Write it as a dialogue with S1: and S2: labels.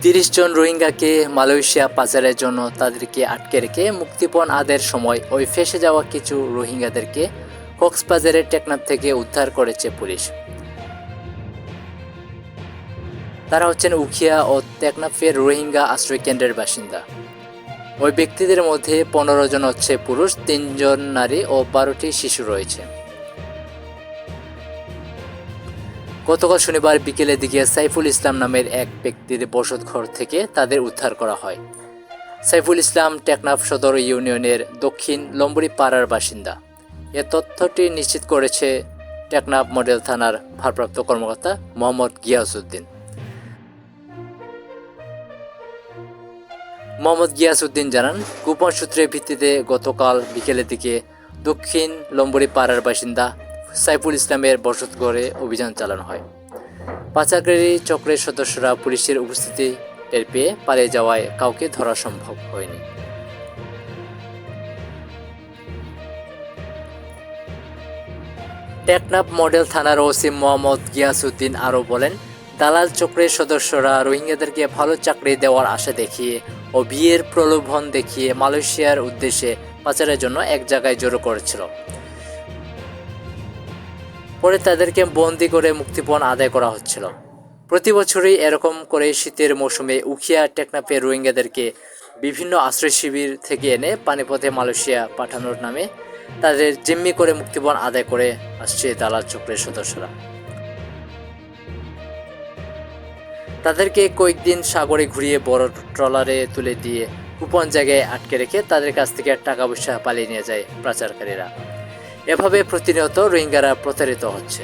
S1: 30 জন রোহিঙ্গাকে মালয়েশিয়া পাচারের জন্য তাদেরকে আটকে রেখে মুক্তিপণ আদায়ের সময় ওই ফেঁসে যাওয়া কিছু রোহিঙ্গাদেরকে কক্সবাজারের টেকনাফ থেকে উদ্ধার করেছে পুলিশ। তারা হচ্ছেন উখিয়া ও টেকনাফের রোহিঙ্গা আশ্রয়কেন্দ্রের বাসিন্দা। ওই ব্যক্তিদের মধ্যে 15 জন হচ্ছে পুরুষ, 3 জন নারী ও 12টি শিশু রয়েছে। গতকাল শনিবার বিকেলের দিকে সাইফুল ইসলাম নামের এক ব্যক্তির বসতঘর থেকে তাদের উদ্ধার করা হয়। সাইফুল ইসলাম টেকনাফ সদর ইউনিয়নের দক্ষিণ লম্বরি পাড়ার বাসিন্দা। এ তথ্যটি নিশ্চিত করেছে টেকনাফ মডেল থানার ভারপ্রাপ্ত কর্মকর্তা মোহাম্মদ গিয়াসউদ্দিন। মোহাম্মদ গিয়াসউদ্দিন জানান, গোপন সূত্রের ভিত্তিতে গতকাল বিকেলের দিকে দক্ষিণ লম্বরি পাড়ার বাসিন্দা সাইফুল ইসলামের বসতঘরে অভিযান চালানো হয়। পাচারকারী চক্রের সদস্যরা পুলিশের উপস্থিতি টের পেয়ে পালিয়ে যাওয়ায় কাউকে ধরা সম্ভব হয়নি। টেকনাফ মডেল থানার ওসি মোহাম্মদ গিয়াসউদ্দিন আরও বলেন, দালাল চক্রের সদস্যরা রোহিঙ্গাদেরকে ভালো চাকরি দেওয়ার আশা দেখিয়ে ও বিয়ের প্রলোভন দেখিয়ে মালয়েশিয়ার উদ্দেশ্যে পাচারের জন্য এক জায়গায় জড়ো করেছিল। পরে তাদেরকে বন্দি করে মুক্তিপণ আদায় করা হচ্ছিল। প্রতি বছরই এরকম করে শীতের মৌসুমে উখিয়া টেকনাফের রোহিঙ্গাদেরকে বিভিন্ন আশ্রয় শিবির থেকে এনে পানিপথে মালয়েশিয়া পাঠানোর নামে তাদের জিম্মি করে মুক্তিপণ আদায় করে আসছে দালাল চক্রের সদস্যরা। তাদেরকে কয়েকদিন সাগরে ঘুরিয়ে বড় ট্রলারে তুলে দিয়ে গোপন জায়গায় আটকে রেখে তাদের কাছ থেকে টাকা পয়সা পালিয়ে নিয়ে যায় পাচারকারীরা। এভাবে প্রতিনিয়ত রোহিঙ্গারা প্রতারিত হচ্ছে।